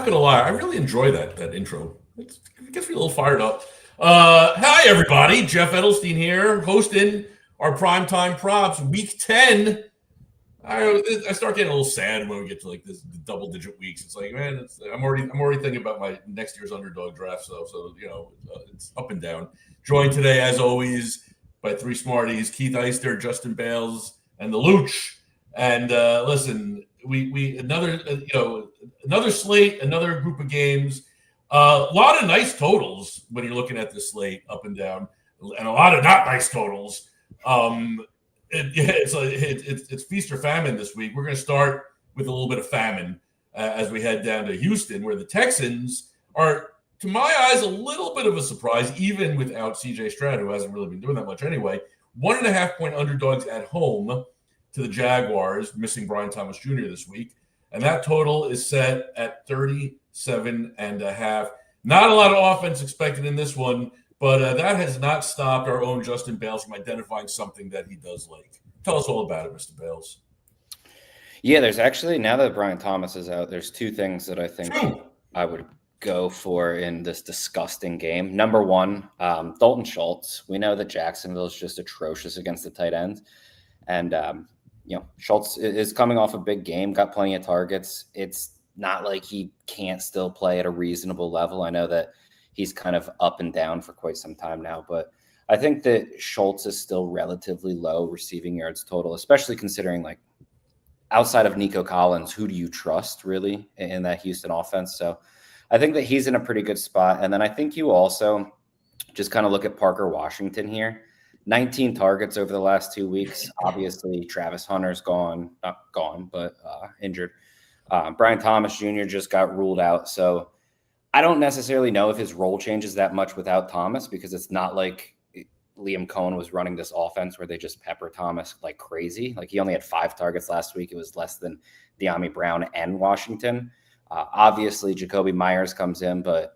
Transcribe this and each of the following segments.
not gonna lie, I really enjoy that intro. It gets me a little fired up. Hi everybody, Jeff Edelstein here, hosting our primetime props, week 10. I start getting a little sad when we get to like this double-digit weeks. It's like, man, I'm already thinking about my next year's underdog draft. So it's up and down. Joined today, as always, by three smarties: Keith Eister, Justin Bales, and the Luch. And listen, we another slate, another group of games. A lot of nice totals when you're looking at this slate, up and down, and a lot of not nice totals. It's feast or famine this week. We're going to start with a little bit of famine as we head down to Houston, where the Texans are, to my eyes, a little bit of a surprise, even without C.J. Stroud, who hasn't really been doing that much anyway. 1.5-point underdogs at home to the Jaguars, missing Brian Thomas Jr. this week. And that total is set at 37.5. Not a lot of offense expected in this one, but that has not stopped our own Justin Bales from identifying something that he does like. Tell us all about it, Mr. Bales. Yeah, there's actually, now that Brian Thomas is out, there's two things that I think I would go for in this disgusting game. Number one, Dalton Schultz. We know that Jacksonville is just atrocious against the tight end. And, Schultz is coming off a big game, got plenty of targets. It's not like he can't still play at a reasonable level. I know that he's kind of up and down for quite some time now, but I think that Schultz is still relatively low receiving yards total, especially considering, like, outside of Nico Collins, who do you trust really in that Houston offense? So I think that he's in a pretty good spot. And then I think you also just kind of look at Parker Washington here. 19 targets over the last 2 weeks. Obviously, Travis Hunter's not gone, but injured. Brian Thomas Jr. just got ruled out. So I don't necessarily know if his role changes that much without Thomas, because it's not like Liam Cohen was running this offense where they just pepper Thomas like crazy. Like, he only had 5 targets last week. It was less than De'Ami Brown and Washington. Obviously, Jacoby Myers comes in, but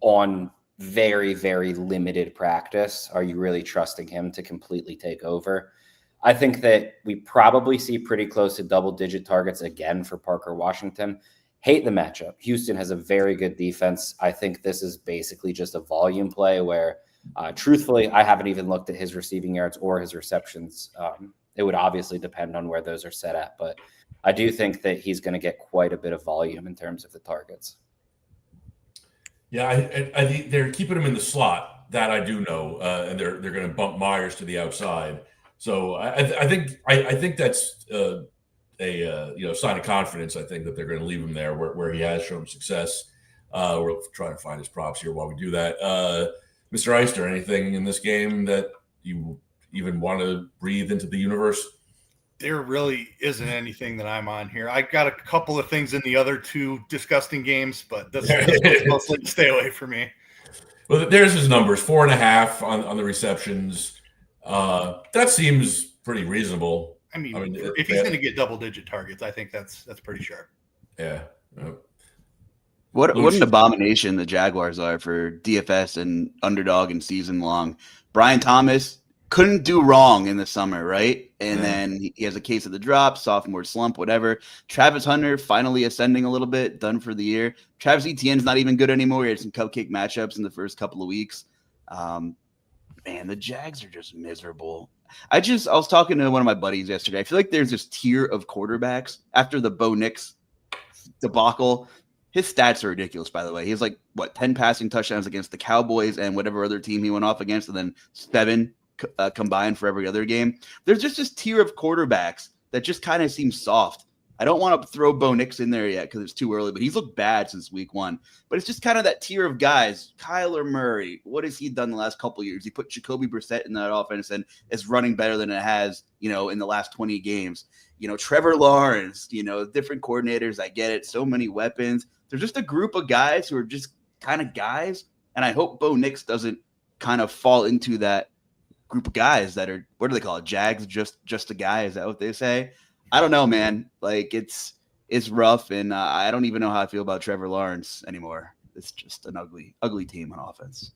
on very, very limited practice. Are you really trusting him to completely take over? I think that we probably see pretty close to double-digit targets again for Parker Washington. Hate the matchup. Houston has a very good defense. I think this is basically just a volume play where, truthfully, I haven't even looked at his receiving yards or his receptions. It would obviously depend on where those are set at, but I do think that he's going to get quite a bit of volume in terms of the targets. Yeah, I think they're keeping him in the slot. That I do know, and they're going to bump Myers to the outside. So I think that's a sign of confidence. I think that they're going to leave him there where he has shown success. We're trying to find his props here while we do that. Mr. Eister, anything in this game that you even want to breathe into the universe? There really isn't anything that I'm on here. I got a couple of things in the other two disgusting games, but that's mostly stay away from me. Well, there's his numbers: 4.5 on the receptions. That seems pretty reasonable. I mean if he's going to get double-digit targets, I think that's pretty sharp. Yeah. What an abomination the Jaguars are for DFS and underdog and season long. Brian Thomas couldn't do wrong in the summer, right? And then he has a case of the drop, sophomore slump, whatever. Travis Hunter finally ascending a little bit, done for the year. Travis Etienne's not even good anymore. He had some cupcake matchups in the first couple of weeks. Man, the Jags are just miserable. I was talking to one of my buddies yesterday. I feel like there's this tier of quarterbacks after the Bo Nix debacle. His stats are ridiculous, by the way. He has 10 passing touchdowns against the Cowboys and whatever other team he went off against, and then 7 combined for every other game. There's just this tier of quarterbacks that just kind of seems soft. I don't want to throw Bo Nix in there yet because it's too early, but he's looked bad since week 1. But it's just kind of that tier of guys. Kyler Murray, what has he done the last couple of years? He put Jacoby Brissett in that offense and is running better than it has, in the last 20 games. Trevor Lawrence, different coordinators. I get it. So many weapons. There's just a group of guys who are just kind of guys. And I hope Bo Nix doesn't kind of fall into that group of guys that are, what do they call it? Jags, just a guy. Is that what they say? I don't know, man. It's rough, and I don't even know how I feel about Trevor Lawrence anymore. It's just an ugly team on offense.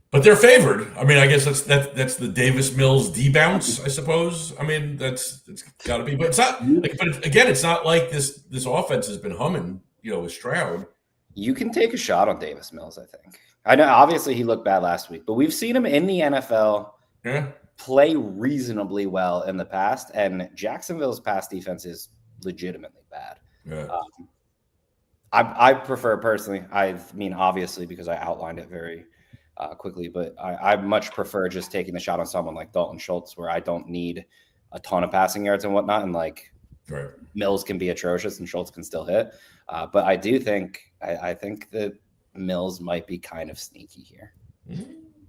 But they're favored. I mean, I guess that's the Davis Mills debounce, I suppose. I mean, it's got to be. But it's not. But again, it's not like this offense has been humming. with Stroud. You can take a shot on Davis Mills, I think. I know obviously he looked bad last week, but we've seen him in the NFL play reasonably well in the past, and Jacksonville's pass defense is legitimately bad. Yeah. I prefer personally, I mean, obviously, because I outlined it very quickly, but I much prefer just taking the shot on someone like Dalton Schultz, where I don't need a ton of passing yards and whatnot, and like Mills can be atrocious and Schultz can still hit. But I do think I think that Mills might be kind of sneaky here.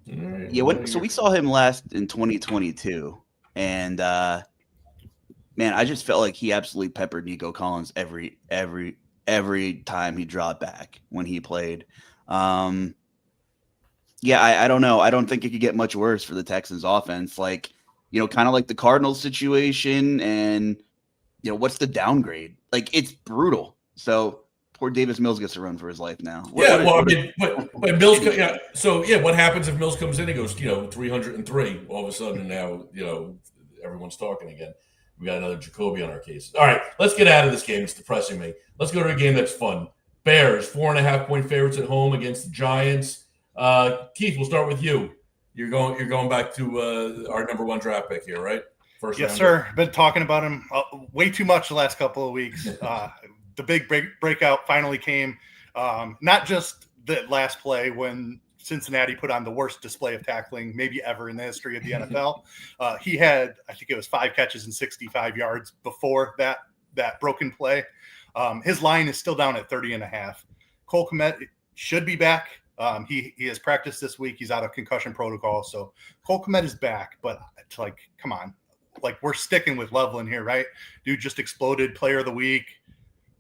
Right. Yeah, so we saw him last in 2022, and man, I just felt like he absolutely peppered Nico Collins every time he dropped back when he played. I don't know. I don't think it could get much worse for the Texans offense. Like, kind of like the Cardinals situation, and what's the downgrade? Like, it's brutal. So poor Davis Mills gets to run for his life now. But Mills. Yeah. So what happens if Mills comes in and goes, 303 all of a sudden? Now, everyone's talking again. We got another Jacoby on our case. All right, let's get out of this game. It's depressing me. Let's go to a game that's fun. Bears 4.5-point favorites at home against the Giants. Keith, we'll start with you. You're going back to our number one draft pick here, right? First yes, round. Sir. Been talking about him way too much the last couple of weeks. The big breakout finally came. Not just the last play when Cincinnati put on the worst display of tackling maybe ever in the history of the NFL. He had, I think it was 5 catches and 65 yards before that broken play. His line is still down at 30.5. Cole Kmet should be back. He has practiced this week. He's out of concussion protocol. So Cole Kmet is back, but it's like, come on. Like, we're sticking with Loveland here, right? Dude just exploded, player of the week.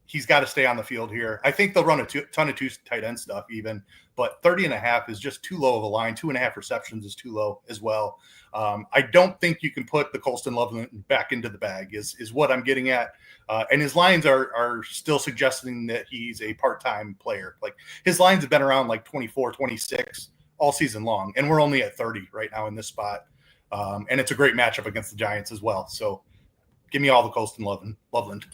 He's got to stay on the field here. I think they'll run a ton of 2 tight end stuff even, but 30.5 is just too low of a line. 2.5 receptions is too low as well. I don't think you can put the Colston Loveland back into the bag is what I'm getting at. And his lines are still suggesting that he's a part-time player. Like, his lines have been around like 24, 26 all season long, and we're only at 30 right now in this spot. And it's a great matchup against the Giants as well. So give me all the Colston Loveland.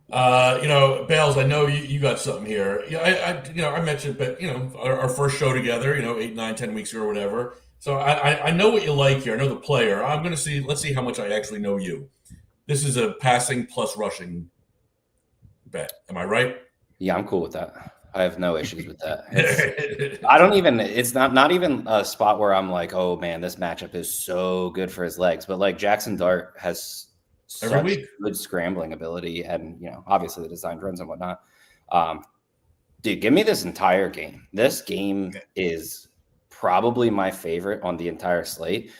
Bales, I know you got something here. I mentioned, but our first show together, 8, 9, 10 weeks ago or whatever. So I know what you like here. I know the player. I'm going to see. Let's see how much I actually know you. This is a passing plus rushing bet. Am I right? Yeah, I'm cool with that. I have no issues with that. It's not even a spot where I'm like, oh man, this matchup is so good for his legs. But like, Jackson Dart has such good scrambling ability, and obviously the designed runs and whatnot. Dude, give me this entire game. This game is probably my favorite on the entire slate.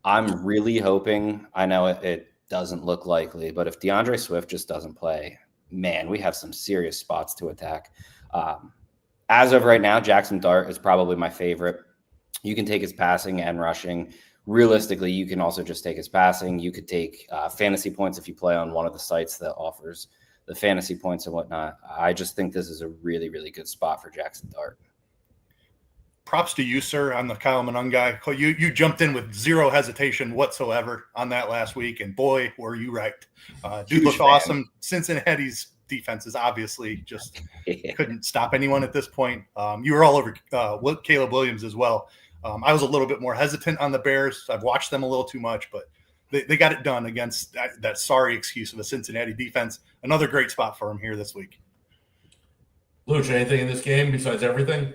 I'm really hoping, I know it doesn't look likely, but if DeAndre Swift just doesn't play, man, we have some serious spots to attack. As of right now, Jackson Dart is probably my favorite. You can take his passing and rushing. Realistically, you can also just take his passing. You could take fantasy points if you play on one of the sites that offers the fantasy points and whatnot. I just think this is a really, really good spot for Jackson Dart. Props to you, sir, on the Kyle Manung guy. You jumped in with zero hesitation whatsoever on that last week, and boy, were you right. Dude looked awesome. Cincinnati's defense is obviously just couldn't stop anyone at this point. You were all over Caleb Williams as well. I was a little bit more hesitant on the Bears. I've watched them a little too much, but they got it done against that sorry excuse of a Cincinnati defense. Another great spot for him here this week. Luch, anything in this game besides everything?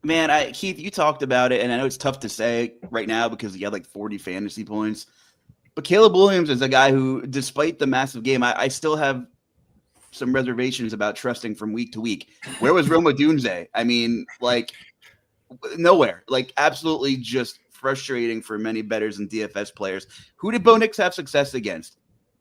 Man, Keith, you talked about it, and I know it's tough to say right now because he had like 40 fantasy points. But Caleb Williams is a guy who, despite the massive game, I still have some reservations about trusting from week to week. Where was Roma Dunze? I mean, like, nowhere. Like, absolutely just frustrating for many bettors and DFS players. Who did Bo Nix have success against?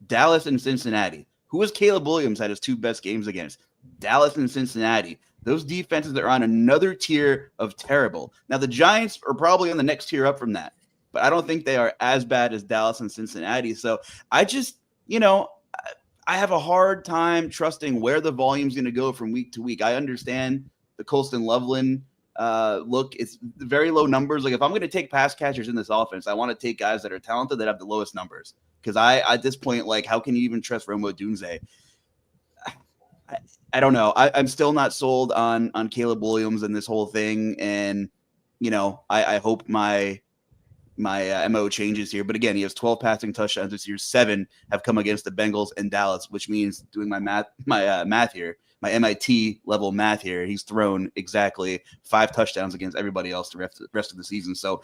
Dallas and Cincinnati. Who was Caleb Williams had his 2 best games against? Dallas and Cincinnati. Those defenses are on another tier of terrible. Now, the Giants are probably on the next tier up from that, but I don't think they are as bad as Dallas and Cincinnati. So I just, I have a hard time trusting where the volume's going to go from week to week. I understand the Colston Loveland look. It's very low numbers. Like, if I'm going to take pass catchers in this offense, I want to take guys that are talented that have the lowest numbers. Because at this point, like, how can you even trust Roma Dunze? I don't know. I'm still not sold on Caleb Williams and this whole thing. And, I hope my MO changes here. But again, he has 12 passing touchdowns this year. 7 have come against the Bengals and Dallas, which means, doing my math here, my MIT level math here, he's thrown exactly 5 touchdowns against everybody else the rest of the season. So,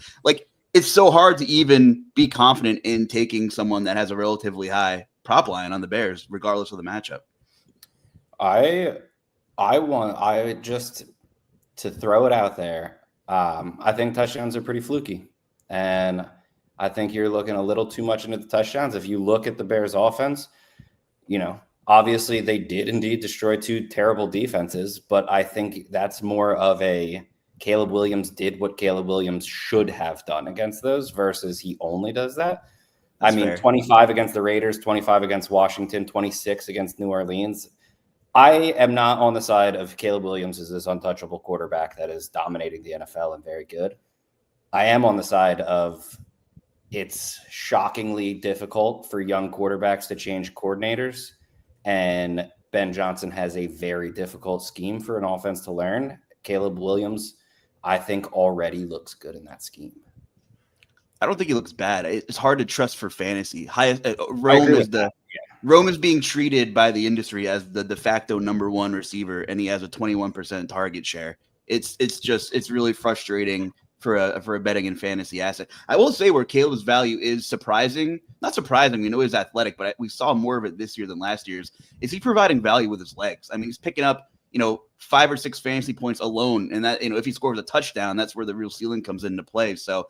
it's so hard to even be confident in taking someone that has a relatively high prop line on the Bears, regardless of the matchup. I just to throw it out there. I think touchdowns are pretty fluky, and I think you're looking a little too much into the touchdowns. If you look at the Bears offense, obviously they did indeed destroy 2 terrible defenses, but I think that's more of a Caleb Williams did what Caleb Williams should have done against those versus he only does that. That's fair. 25 against the Raiders, 25 against Washington, 26 against New Orleans. I am not on the side of Caleb Williams as this untouchable quarterback that is dominating the NFL and very good. I am on the side of it's shockingly difficult for young quarterbacks to change coordinators, and Ben Johnson has a very difficult scheme for an offense to learn. Caleb Williams, I think, already looks good in that scheme. I don't think he looks bad. It's hard to trust for fantasy. Rome is being treated by the industry as the de facto number 1 receiver, and he has a 21% target share. It's really frustrating for a betting and fantasy asset. I will say where Caleb's value is not surprising. We know he's athletic, but we saw more of it this year than last year's. Is he providing value with his legs? He's picking up 5 or 6 fantasy points alone, and that if he scores a touchdown, that's where the real ceiling comes into play. So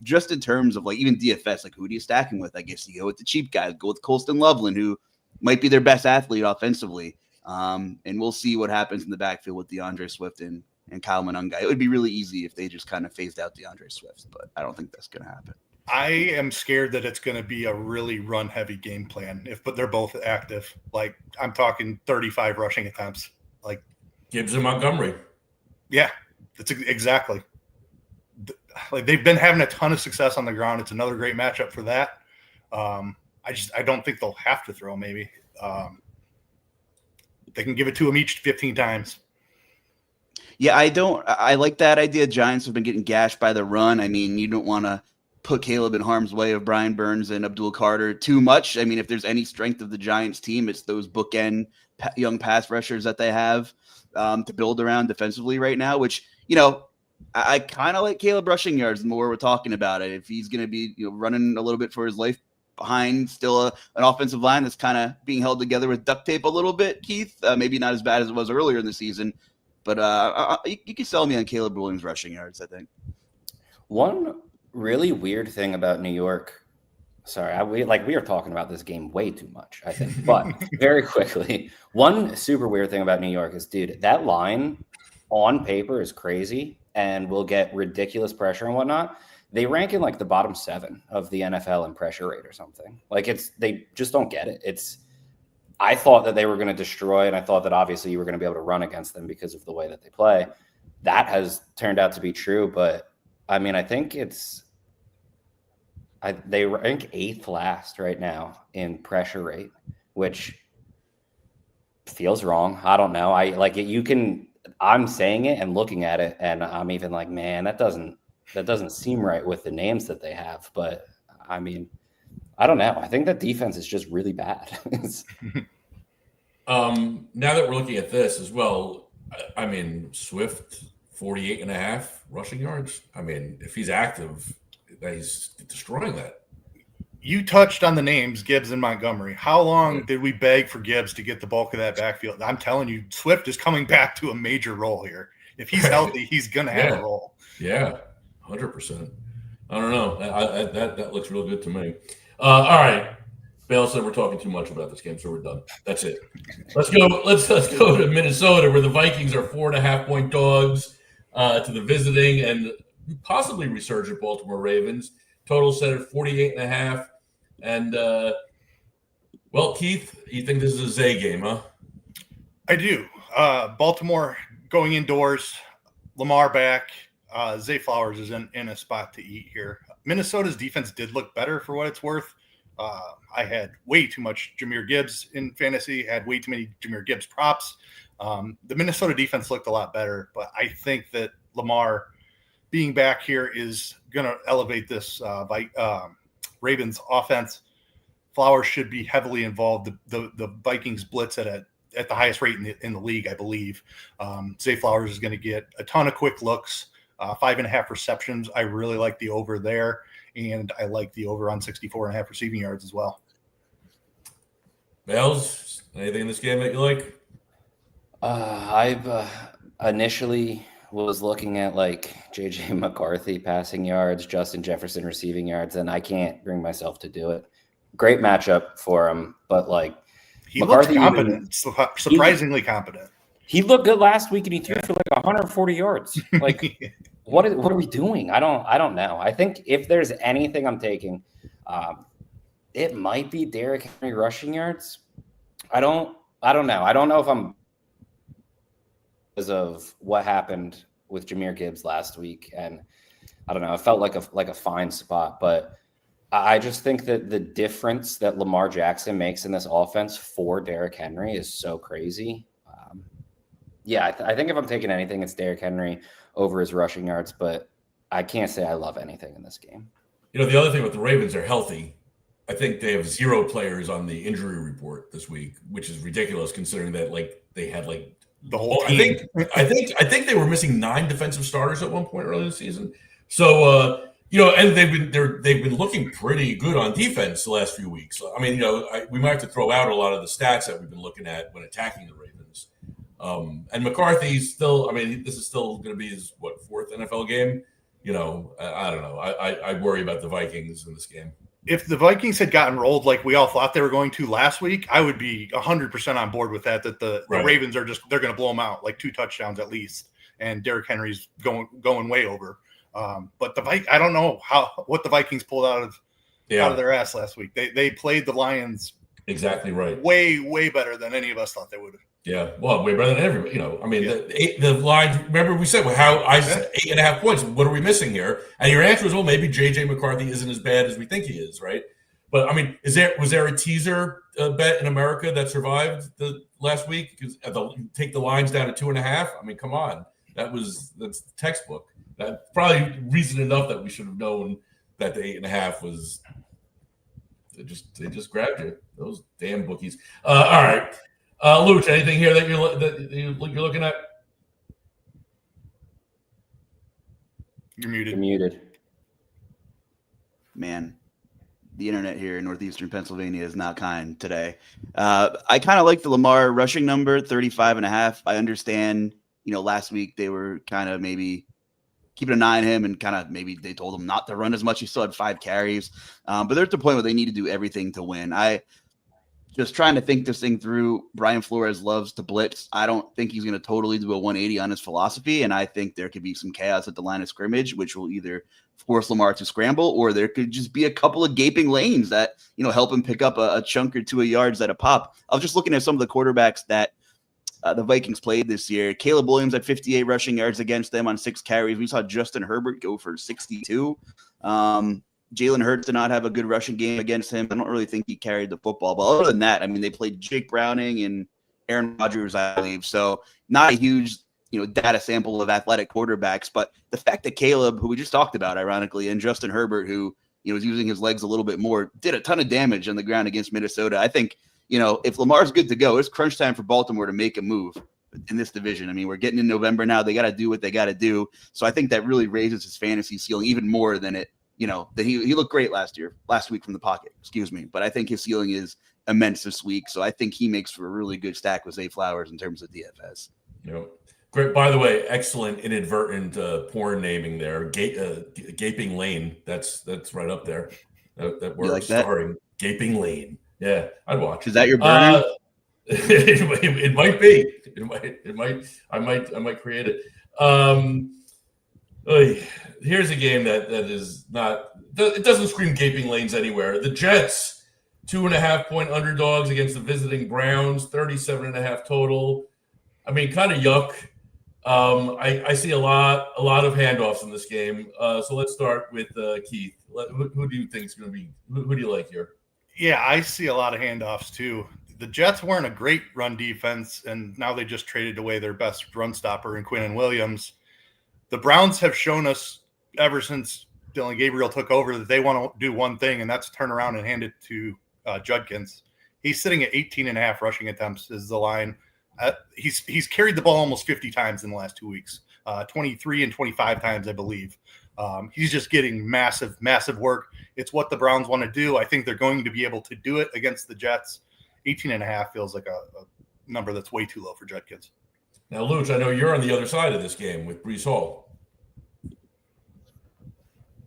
just in terms of even DFS, who do you stacking with? I guess you go with the cheap guys, go with Colston Loveland, who might be their best athlete offensively, and we'll see what happens in the backfield with DeAndre Swift and Kyle Monunga. It would be really easy if they just kind of phased out DeAndre Swift, but I don't think that's going to happen. I am scared that it's going to be a really run-heavy game plan but they're both active. I'm talking 35 rushing attempts. Gibbs and Montgomery. Yeah, that's exactly. They've been having a ton of success on the ground. It's another great matchup for that. I don't think they'll have to throw. Maybe they can give it to them each 15 times. Yeah, I like that idea. Giants have been getting gashed by the run. You don't want to put Caleb in harm's way of Brian Burns and Abdul Carter too much. If there's any strength of the Giants team, it's those bookend young pass rushers that they have to build around defensively right now, which, I kind of like Caleb rushing yards the more we're talking about it. If he's going to be running a little bit for his life behind still an offensive line that's kind of being held together with duct tape a little bit, Keith, maybe not as bad as it was earlier in the season, but you can sell me on Caleb Williams rushing yards, I think. One really weird thing about New York, we are talking about this game way too much, I think, but very quickly, one super weird thing about New York is, dude, that line on paper is crazy and will get ridiculous pressure and whatnot. They rank in the bottom 7 of the NFL in pressure rate or something. They just don't get it. I thought that they were going to destroy, and I thought that obviously you were going to be able to run against them because of the way that they play. That has turned out to be true, but I think they rank 8th last right now in pressure rate, which feels wrong. I don't know. I'm saying it and looking at it, and I'm even man, that doesn't seem right with the names that they have. But I don't know. I think that defense is just really bad. Now that we're looking at this as well, Swift 48.5 rushing yards. If he's active, he's destroying that. You touched on the names Gibbs and Montgomery. How long did we beg for Gibbs to get the bulk of that backfield? I'm telling you, Swift is coming back to a major role here. If he's healthy, he's going to have a role. Yeah, 100%. I don't know. That looks real good to me. All right. Bale said we're talking too much about this game, so we're done. That's it. Let's go. Let's go to Minnesota, where the Vikings are 4.5-point dogs to the visiting and possibly resurgent Baltimore Ravens. Total set at 48.5. And Keith, you think this is a Zay game, huh? I do. Baltimore going indoors, Lamar back. Zay Flowers is in a spot to eat here. Minnesota's defense did look better for what it's worth. I had way too much Jahmyr Gibbs in fantasy, had way too many Jahmyr Gibbs props. The Minnesota defense looked a lot better, but I think that Lamar being back here is going to elevate this Ravens offense. Flowers should be heavily involved. The Vikings blitz at the highest rate in the league, I believe. Zay Flowers is going to get a ton of quick looks, 5.5 receptions. I really like the over there, and I like the over on 64.5 receiving yards as well. Bales, anything in this game that you like? I've initially was looking at like JJ McCarthy passing yards, Justin Jefferson receiving yards, and I can't bring myself to do it. Great matchup for him, but like he McCarthy looks competent, surprisingly competent. He looked good last week, and he threw for like 140 yards. Like, what are we doing? I don't know. I think if there's anything I'm taking, it might be Derrick Henry rushing yards. I don't know. I don't know if I'm because of what happened with Jahmyr Gibbs last week, and I don't know. It felt like a fine spot, but I just think that the difference that Lamar Jackson makes in this offense for Derrick Henry is so crazy. I think if I'm taking anything, it's Derrick Henry over his rushing yards, but I can't say I love anything in this game. You know, the other thing with the Ravens, they're healthy. I think they have 0 players on the injury report this week, which is ridiculous considering that like they had like the whole team. I think they were missing 9 defensive starters at one point early in the season. So and they've been looking pretty good on defense the last few weeks. I mean, we might have to throw out a lot of the stats that we've been looking at when attacking the Ravens. And McCarthy's still. I mean, this is still going to be his 4th NFL game. I don't know. I worry about the Vikings in this game. If the Vikings had gotten rolled like we all thought they were going to last week, I would be 100% on board with that. That the Ravens are they're going to blow them out like 2 touchdowns at least, and Derrick Henry's going way over. But I don't know what the Vikings pulled out of their ass last week. They played the Lions exactly right, way better than any of us thought they would have. Yeah, well, way better than everybody. The lines. Remember, we said how I said 8.5 points. What are we missing here? And your answer was, well, maybe JJ McCarthy isn't as bad as we think he is, right? But I mean, was there a teaser bet in America that survived the last week? Because take the lines down to 2.5. I mean, come on, that's textbook. That's probably reason enough that we should have known that the 8.5 was. They just grabbed you. Those damn bookies. All right. Luch, anything here that you're looking at? You're muted. You're muted. Man, the internet here in northeastern Pennsylvania is not kind today. I kind of like the Lamar rushing number, 35.5. I understand, last week they were kind of maybe keeping an eye on him and kind of maybe they told him not to run as much. He still had 5 carries. But they're at the point where they need to do everything to win. Just trying to think this thing through. Brian Flores loves to blitz. I don't think he's going to totally do a 180 on his philosophy, and I think there could be some chaos at the line of scrimmage, which will either force Lamar to scramble or there could just be a couple of gaping lanes that, help him pick up a chunk or 2 of yards at a pop. I was just looking at some of the quarterbacks that the Vikings played this year. Caleb Williams had 58 rushing yards against them on 6 carries. We saw Justin Herbert go for 62. Jalen Hurts did not have a good rushing game against him. I don't really think he carried the football. But other than that, I mean, they played Jake Browning and Aaron Rodgers, I believe. So not a huge, data sample of athletic quarterbacks. But the fact that Caleb, who we just talked about, ironically, and Justin Herbert, who, was using his legs a little bit more, did a ton of damage on the ground against Minnesota. I think, if Lamar's good to go, it's crunch time for Baltimore to make a move in this division. I mean, we're getting in November now. They got to do what they got to do. So I think that really raises his fantasy ceiling even more than it. That he looked great last week from the pocket, but I think his ceiling is immense this week. So I think he makes for a really good stack with Zay Flowers in terms of DFS. Great. By the way, excellent inadvertent porn naming there. Gaping Lane. That's right up there. That we're like starring. Gaping Lane. Yeah, I'd watch. Is that your burner? It might be. I might create it. Here's a game that is not. It doesn't scream gaping lanes anywhere. The Jets, 2.5-point underdogs against the visiting Browns, 37.5 total. I mean, kind of yuck. I see a lot of handoffs in this game. So let's start with Keith. Who do you think is going to be? Who do you like here? Yeah, I see a lot of handoffs too. The Jets weren't a great run defense, and now they just traded away their best run stopper in Quinnen Williams. The Browns have shown us ever since Dylan Gabriel took over that they want to do one thing, and that's turn around and hand it to Judkins. He's sitting at 18.5 rushing attempts is the line. He's carried the ball almost 50 times in the last 2 weeks, 23 and 25 times, I believe. He's just getting massive work. It's what the Browns want to do. I think they're going to be able to do it against the Jets. 18.5 feels like a number that's way too low for Judkins. Now, Luch, I know you're on the other side of this game with Breece Hall.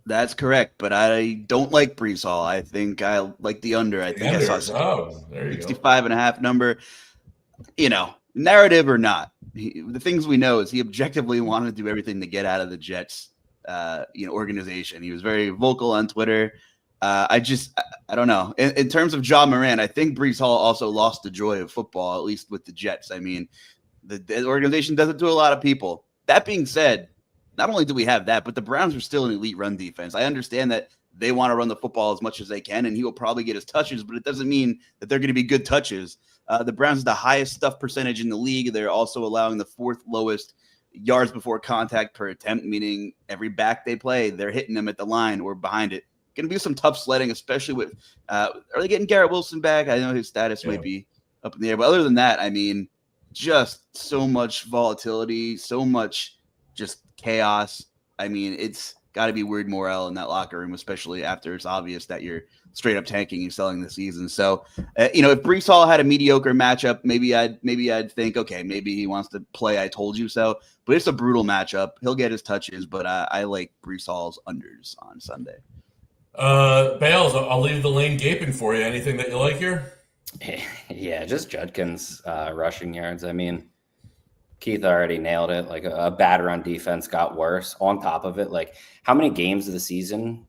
That's correct, but I don't like Breece Hall. I think I like the under. I think I saw 65.5 number. Narrative or not, the things we know is he objectively wanted to do everything to get out of the Jets organization. He was very vocal on Twitter. I don't know. In terms of Ja Morant, I think Breece Hall also lost the joy of football, at least with the Jets. I mean, the organization does it to a lot of people. That being said, not only do we have that, but the Browns are still an elite run defense. I understand that they want to run the football as much as they can, and he will probably get his touches, but it doesn't mean that they're going to be good touches. The Browns are the highest stuff percentage in the league. They're also allowing the fourth lowest yards before contact per attempt, meaning every back they play, they're hitting them at the line or behind it. Going to be some tough sledding, especially with are they getting Garrett Wilson back? I know his status might be up in the air, but other than that, I mean, just so much volatility, so much just chaos. I mean, it's got to be weird morale in that locker room, especially after it's obvious that you're straight up tanking and selling the season. So, if Breece Hall had a mediocre matchup, maybe I'd think, okay, maybe he wants to play I told you so. But it's a brutal matchup. He'll get his touches, but I like Breece Hall's unders on Sunday. Bales, I'll leave the lane gaping for you. Anything that you like here? Yeah, just Judkins rushing yards. I mean, Keith already nailed it. Like a bad run defense got worse. On top of it, like how many games of the season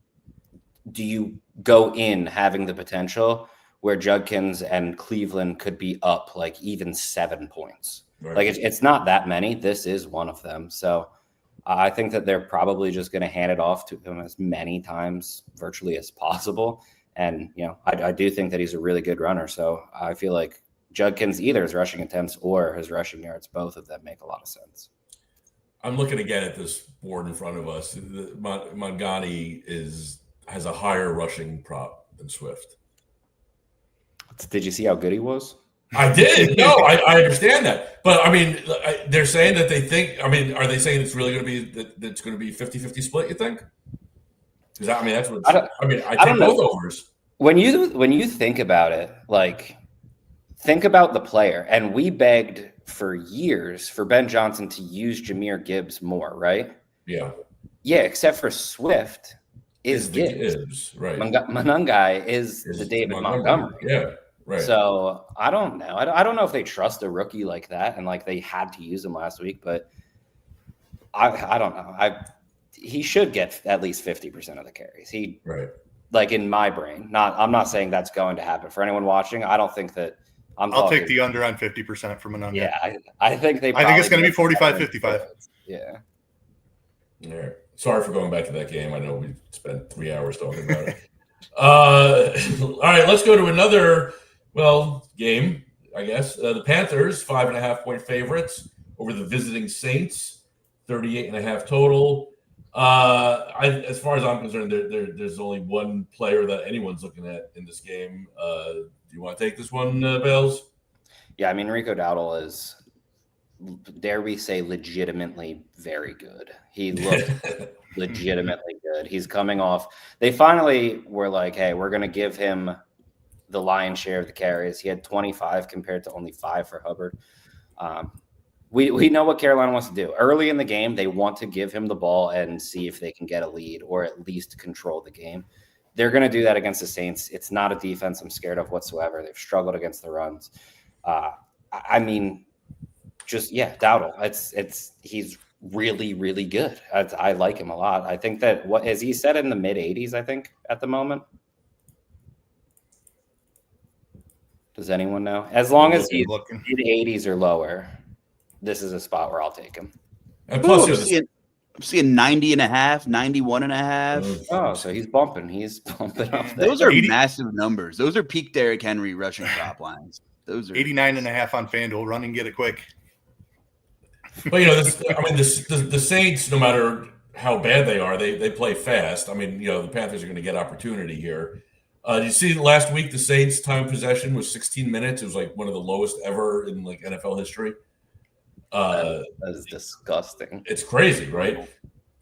do you go in having the potential where Judkins and Cleveland could be up like even 7 points? Right. Like it's not that many. This is one of them. So I think that they're probably just going to hand it off to him as many times virtually as possible. And, I do think that he's a really good runner. So I feel like Judkins, either his rushing attempts or his rushing yards, both of them make a lot of sense. I'm looking again at this board in front of us. Mangani has a higher rushing prop than Swift. Did you see how good he was? I did. No, I understand that. But, I mean, they're saying that they think – I mean, are they saying it's really going to be – that it's going to be 50-50 split, you think? Because, I mean, that's what – I take both overs. When you think about it, like – think about the player, and we begged for years for Ben Johnson to use Jahmyr Gibbs more, right? Yeah. Yeah, except for Swift is Gibbs. Right. Manungai is the David Montgomery. Yeah, right. So I don't know. I don't know if they trust a rookie like that, and like they had to use him last week, but I don't know. He should get at least 50% of the carries. Right. Like in my brain. I'm not saying that's going to happen. For anyone watching, I don't think that I'll take the under on 50% from Manunga. Yeah, I think they. I think it's going to be 45-55. Yeah. All right. Sorry for going back to that game. I know we spent 3 hours talking about it. All right, let's go to another game. I guess the Panthers 5.5-point favorites over the visiting Saints, 38.5 total. As far as I'm concerned, there's only one player that anyone's looking at in this game. Do you want to take this one, Bales? Yeah, I mean, Rico Dowdle is, dare we say, legitimately very good. He looked legitimately good. He's coming off. They finally were like, hey, we're going to give him the lion's share of the carries. He had 25 compared to only 5 for Hubbard. We know what Carolina wants to do. Early in the game, they want to give him the ball and see if they can get a lead or at least control the game. They're going to do that against the Saints. It's not a defense I'm scared of whatsoever. They've struggled against the runs. I mean, Dowdle. He's really, really good. I like him a lot. I think that is he set in the mid 80s, I think, at the moment. Does anyone know? As long as he's mid 80s or lower, this is a spot where I'll take him. And plus, I'm seeing 90.5, 91.5. Oh, so he's bumping. He's bumping up there. Those are massive numbers. Those are peak Derrick Henry rushing prop lines. Those are 89.5 on FanDuel. Run and get it quick. But the Saints, no matter how bad they are, they play fast. I mean, the Panthers are going to get opportunity here. Did you see last week the Saints' time possession was 16 minutes? It was like one of the lowest ever in like NFL history. That is disgusting. It's crazy, right?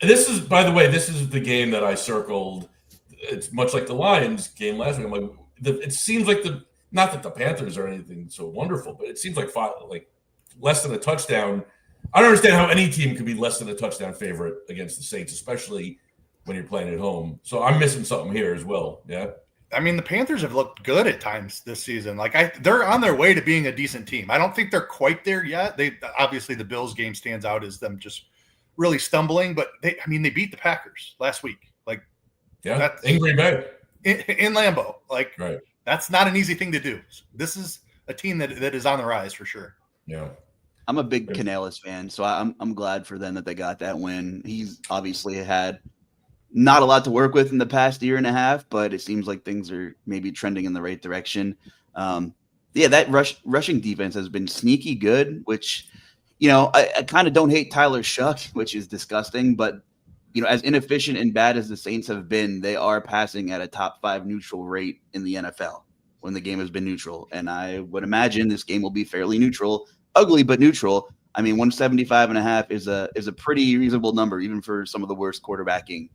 And this is, by the way, this is the game that I circled. It's much like the Lions game last week. I'm like, it seems like not that the Panthers are anything so wonderful, but it seems like less than a touchdown. I don't understand how any team could be less than a touchdown favorite against the Saints, especially when you're playing at home. So I'm missing something here as well. Yeah. I mean, the Panthers have looked good at times this season. They're on their way to being a decent team. I don't think they're quite there yet. Obviously the Bills game stands out as them just really stumbling, but they beat the Packers last week. That's in Green Bay, in Lambeau. Right. That's not an easy thing to do. This is a team that is on the rise for sure. Yeah. I'm a big Canales fan, so I'm glad for them that they got that win. He's obviously had not a lot to work with in the past year and a half, but it seems like things are maybe trending in the right direction. That rushing defense has been sneaky good, which, I kind of don't hate Tyler Shuck, which is disgusting, but, as inefficient and bad as the Saints have been, they are passing at a top 5 neutral rate in the NFL when the game has been neutral. And I would imagine this game will be fairly neutral, ugly, but neutral. I mean, 175.5 is a pretty reasonable number, even for some of the worst quarterbacking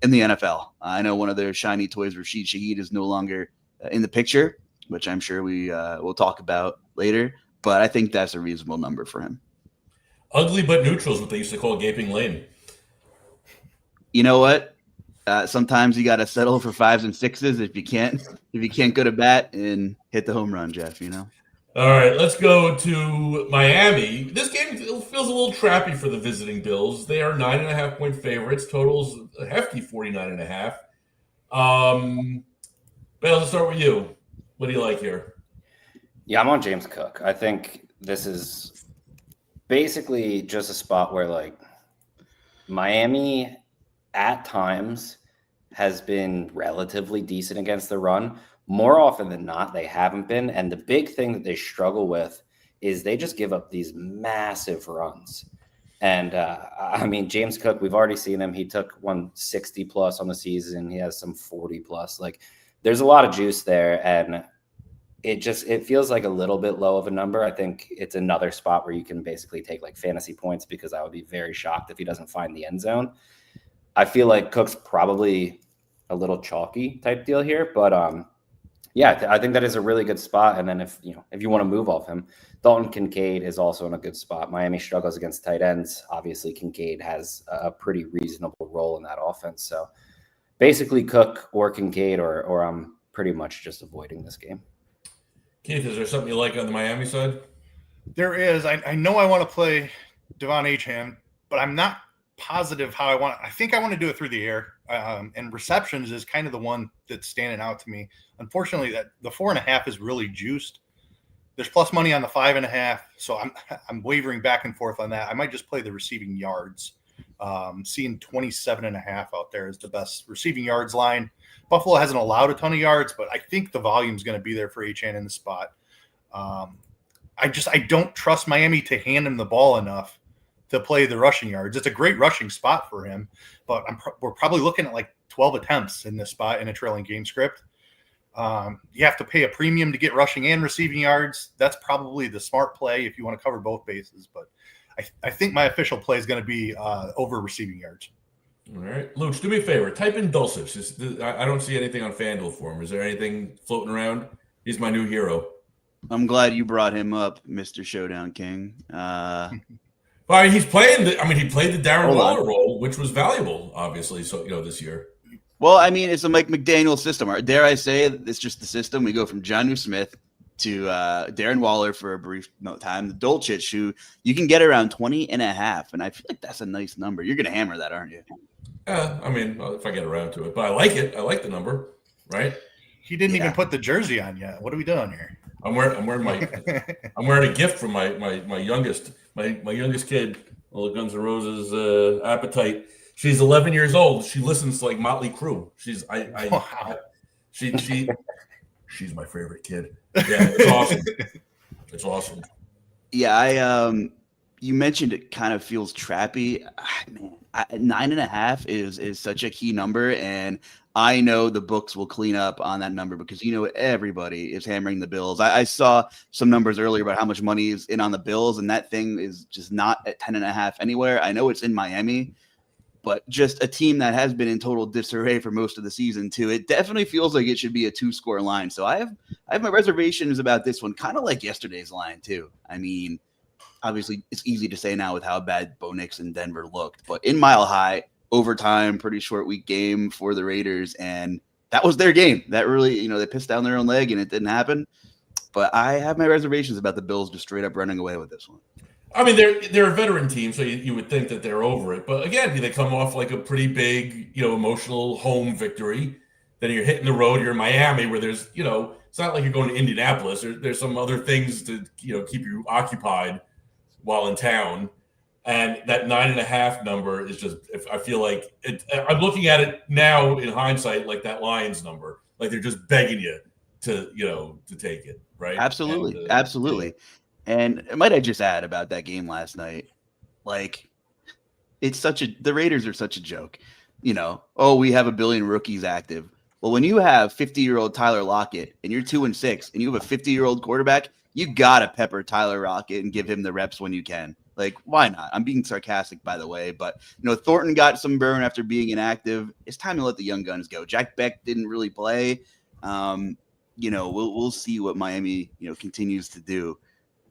in the NFL. I know one of their shiny toys, Rashid Shaheed, is no longer in the picture, which I'm sure we will talk about later. But I think that's a reasonable number for him. Ugly but neutral is what they used to call gaping lane. You know what? Sometimes you got to settle for 5s and 6s if you can't go to bat and hit the home run, Jeff. All right, let's go to Miami. This game feels a little trappy for the visiting Bills. They are 9.5-point favorites. Totals a hefty 49.5. Bale, let's start with you. What do you like here? Yeah, I'm on James Cook. I think this is basically just a spot where Miami at times has been relatively decent against the run. More often than not, they haven't been. And the big thing that they struggle with is they just give up these massive runs. And James Cook, we've already seen him. He took 160 plus on the season. He has some 40 plus. There's a lot of juice there. And it feels like a little bit low of a number. I think it's another spot where you can basically take fantasy points, because I would be very shocked if he doesn't find the end zone. I feel like Cook's probably a little chalky type deal here, but I think that is a really good spot. And then if you want to move off him, Dalton Kincaid is also in a good spot. Miami struggles against tight ends. Obviously, Kincaid has a pretty reasonable role in that offense. So basically Cook or Kincaid, or I'm pretty much just avoiding this game. Keith, is there something you like on the Miami side? There is. I know I want to play Devon Achane, but I'm not positive how I want. I think I want to do it through the air, and receptions is kind of the one that's standing out to me. Unfortunately, that the 4.5 is really juiced. There's plus money on the 5.5, so I'm wavering back and forth on that. I might just play the receiving yards. Seeing 27.5 out there is the best receiving yards line. Buffalo hasn't allowed a ton of yards, but I think the volume is going to be there for Achane in the spot. I don't trust Miami to hand him the ball enough to play the rushing yards. It's a great rushing spot for him, but we're probably looking at 12 attempts in this spot in a trailing game script. You have to pay a premium to get rushing and receiving yards. That's probably the smart play if you want to cover both bases, but I think my official play is going to be over receiving yards. All right. Luch, do me a favor. Type in Dulcich. I don't see anything on FanDuel for him. Is there anything floating around? He's my new hero. I'm glad you brought him up, Mr. Showdown King. He's playing. He played the Darren Waller role, which was valuable, obviously. So this year. Well, it's a Mike McDaniel system. Dare I say it's just the system? We go from Jonnu Smith to Darren Waller for a brief time. The Dulcich, who you can get around 20.5, and I feel like that's a nice number. You're going to hammer that, aren't you? If I get around to it, but I like it. I like the number, right? He didn't even put the jersey on yet. What are we doing here? I'm wearing a gift from my youngest kid. Well, the Guns N' Roses appetite. She's 11 years old. She listens to like Motley Crue. She's she's my favorite kid. Yeah, it's awesome. It's awesome. Yeah, you mentioned it kind of feels trappy. Man, 9.5 is such a key number, and I know the books will clean up on that number because everybody is hammering the Bills. I saw some numbers earlier about how much money is in on the Bills, and that thing is just not at 10.5 anywhere. I know it's in Miami, but just a team that has been in total disarray for most of the season too. It definitely feels like it should be a 2-score line. So I have my reservations about this one, kind of like yesterday's line too. I mean, obviously it's easy to say now with how bad Bo Nix and Denver looked, but in Mile High, overtime, pretty short week game for the Raiders, and that was their game. That really, they pissed down their own leg and it didn't happen. But I have my reservations about the Bills just straight up running away with this one. I mean, they're a veteran team, so you would think that they're over it. But again, they come off like a pretty big, emotional home victory. Then you're hitting the road. You're in Miami, where there's, it's not like you're going to Indianapolis. There's some other things to, keep you occupied while in town. And that 9.5 number is just, I feel like I'm looking at it now in hindsight, like that Lions number, like they're just begging you to take it, right? Absolutely, absolutely. Yeah. And might I just add about that game last night? Like, the Raiders are such a joke. We have 1 billion rookies active. Well, when you have 50-year-old Tyler Lockett and you're 2-6 and you have a 50-year-old quarterback, you gotta pepper Tyler Lockett and give him the reps when you can. Like, why not? I'm being sarcastic, by the way, but Thornton got some burn after being inactive. It's time to let the young guns go. Jack Beck didn't really play. We'll see what Miami continues to do.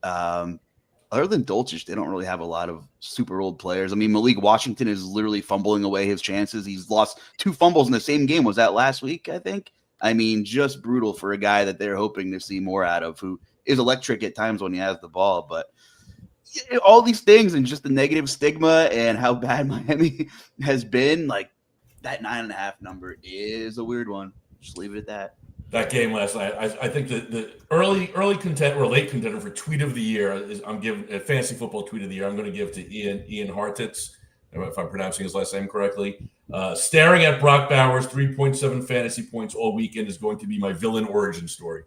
Other than Dolchich, they don't really have a lot of super old players. I mean, Malik Washington is literally fumbling away his chances. He's lost 2 fumbles in the same game. Was that last week, I think? I mean, just brutal for a guy that they're hoping to see more out of, who is electric at times when he has the ball. But all these things and just the negative stigma and how bad Miami has been, like, that 9.5 number is a weird one. Just leave it at that. That game last night, I think the early contender or late contender for tweet of the year is I'm giving a fantasy football tweet of the year. I'm going to give to Ian Hartitz, if I'm pronouncing his last name correctly. Staring at Brock Bowers 3.7 fantasy points all weekend is going to be my villain origin story.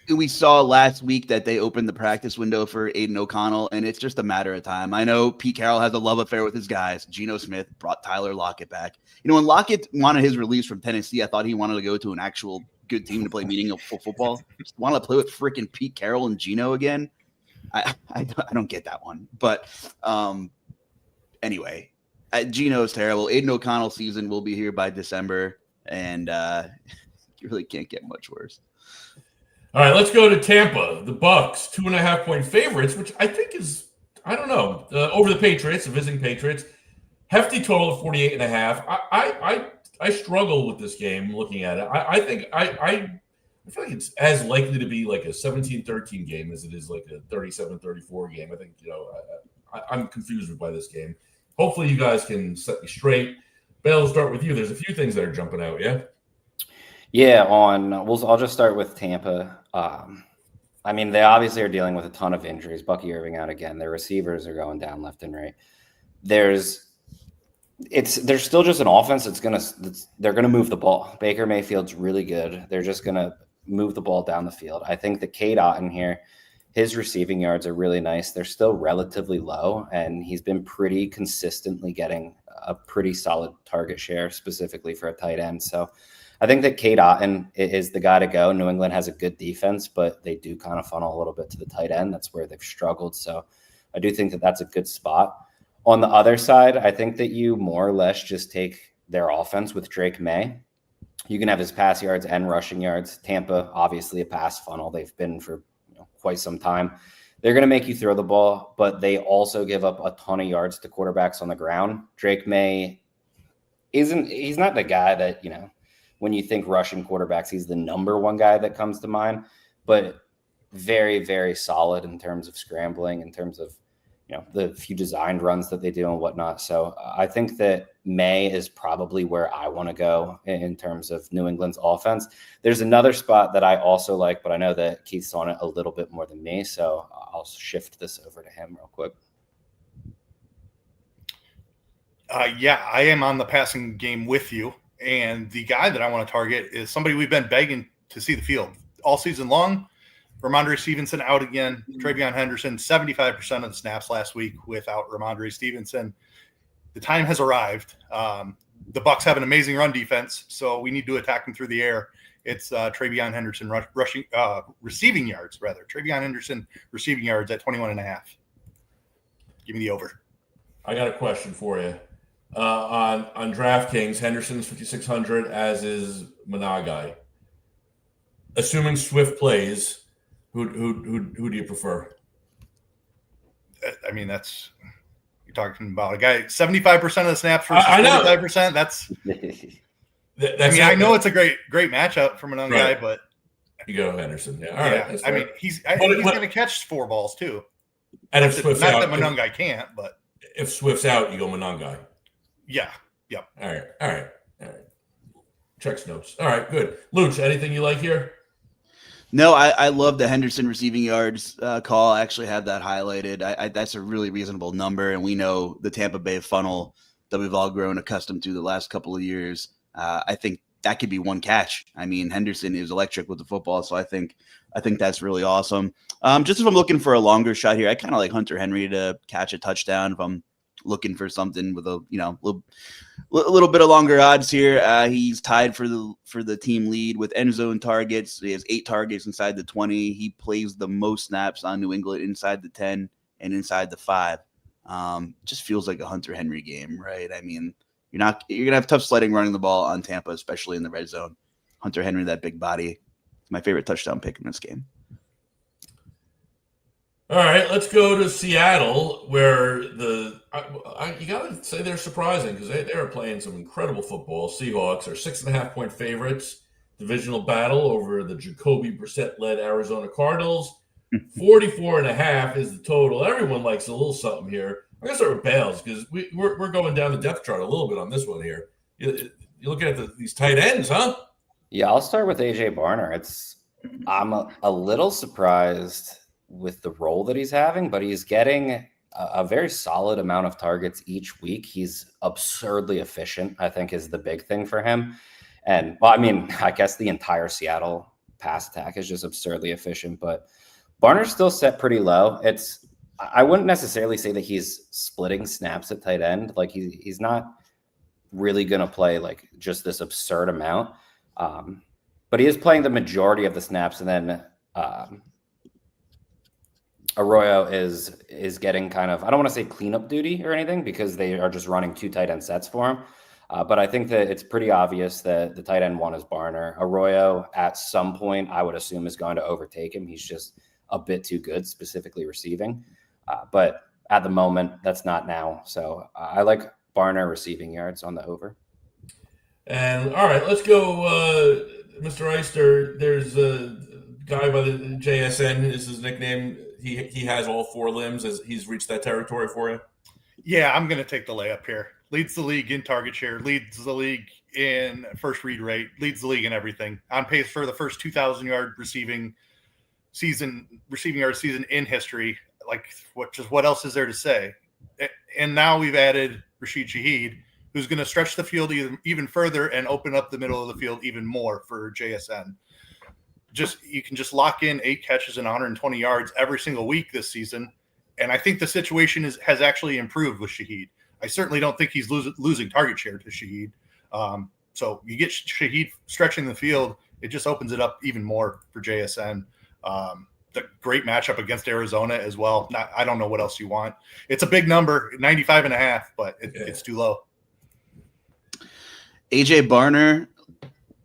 We saw last week that they opened the practice window for Aiden O'Connell, and it's just a matter of time. I know Pete Carroll has a love affair with his guys. Geno Smith brought Tyler Lockett back. When Lockett wanted his release from Tennessee, I thought he wanted to go to an actual good team to play meaningful football. Just want to play with freaking Pete Carroll and Geno again. I don't get that one. But anyway, Geno's terrible. Aiden O'Connell's season will be here by December, and you really can't get much worse. All right, let's go to Tampa. The Bucks, 2.5-point favorites, which I think is, I don't know, over the Patriots, the visiting Patriots. Hefty total of 48.5. I struggle with this game looking at it. I think I feel like it's as likely to be like a 17-13 game as it is like a 37-34 game. I think, I'm confused by this game. Hopefully you guys can set me straight. Bale, we'll start with you. There's a few things that are jumping out, yeah? Yeah, I'll just start with Tampa. I mean, they obviously are dealing with a ton of injuries. Bucky Irving out again. Their receivers are going down left and right. There's still just an offense they're gonna move the ball. Baker Mayfield's really good. They're just gonna move the ball down the field. I think that Cade Otton here, his receiving yards are really nice. They're still relatively low, and he's been pretty consistently getting a pretty solid target share, specifically for a tight end. So I think that Cade Otton is the guy to go. New England has a good defense, but they do kind of funnel a little bit to the tight end. That's where they've struggled. So I do think that that's a good spot. On the other side, I think that you more or less just take their offense with Drake May. You can have his pass yards and rushing yards. Tampa, obviously a pass funnel. They've been for quite some time. They're going to make you throw the ball, but they also give up a ton of yards to quarterbacks on the ground. Drake May he's not the guy that, when you think rushing quarterbacks, he's the number one guy that comes to mind, but very, very solid in terms of scrambling, in terms of, the few designed runs that they do and whatnot. So I think that May is probably where I want to go in terms of New England's offense. There's another spot that I also like, but I know that Keith's on it a little bit more than me, so I'll shift this over to him real quick. Yeah, I am on the passing game with you. And the guy that I want to target is somebody we've been begging to see the field all season long. Ramondre Stevenson out again. Travion Henderson, 75% of the snaps last week without Ramondre Stevenson. The time has arrived. The Bucs have an amazing run defense, so we need to attack them through the air. It's Travion Henderson receiving yards, rather. Travion Henderson receiving yards at 21.5. Give me the over. I got a question for you. On DraftKings, Henderson's 5,600, as is Managai. Assuming Swift plays, who do you prefer? I mean, you're talking about a guy 75% of the snaps versus 25%. That's I know it's a great matchup for Managai, right. But you go Henderson. Yeah, all right. I mean, he's going to catch 4 balls too. And if Swift's out, that Managai can't, but if Swift's out, you go Managai. Yeah. Yep. All right. Checks notes. All right, good. Luch, anything you like here? No, I love the Henderson receiving yards call. I actually have that highlighted. That's a really reasonable number, and we know the Tampa Bay funnel that we've all grown accustomed to the last couple of years. I think that could be one catch. I mean, Henderson is electric with the football, so I think that's really awesome. Just if I'm looking for a longer shot here, I kind of like Hunter Henry to catch a touchdown if I'm looking for something with a little bit of longer odds here. He's tied for the team lead with end zone targets. He has 8 targets inside the 20. He plays the most snaps on New England inside the 10 and inside the 5. Just feels like a Hunter Henry game, right? I mean, you're gonna have tough sledding running the ball on Tampa, especially in the red zone. Hunter Henry, that big body, my favorite touchdown pick in this game. All right, let's go to Seattle, where you got to say they're surprising because they are playing some incredible football. Seahawks are 6.5-point favorites. Divisional battle over the Jacoby Brissett-led Arizona Cardinals. 44.5 is the total. Everyone likes a little something here. I'm going to start with Bales because we're going down the depth chart a little bit on this one here. You're looking at these tight ends, huh? Yeah, I'll start with AJ Barner. I'm a little surprised with the role that he's having, but he's getting a very solid amount of targets each week. He's absurdly efficient, I think, is the big thing for him. And, well, I mean, I guess the entire Seattle pass attack is just absurdly efficient, but Barner's still set pretty low. I wouldn't necessarily say that he's splitting snaps at tight end. Like he's not really going to play like just this absurd amount. But he is playing the majority of the snaps, and then Arroyo is getting kind of, I don't want to say cleanup duty or anything because they are just running 2 tight end sets for him. But I think that it's pretty obvious that the tight end 1 is Barner. Arroyo at some point, I would assume, is going to overtake him. He's just a bit too good, specifically receiving. But at the moment, that's not now. So I like Barner receiving yards on the over. And all right, let's go, Mr. Eister. There's a guy by the JSN is his nickname. He has all 4 limbs as he's reached that territory for you. Yeah, I'm going to take the layup here. Leads the league in target share, leads the league in first read rate, leads the league in everything. On pace for the first 2,000 yard receiving yard season in history. Like, what else is there to say? And now we've added Rashid Shaheed, who's going to stretch the field even further and open up the middle of the field even more for JSN. You can just lock in 8 catches and 120 yards every single week this season. And I think the situation has actually improved with Shaheed. I certainly don't think he's losing target share to Shaheed. So you get Shaheed stretching the field, it just opens it up even more for JSN. The great matchup against Arizona as well. I don't know what else you want. It's a big number, 95.5, but it's too low. AJ Barner,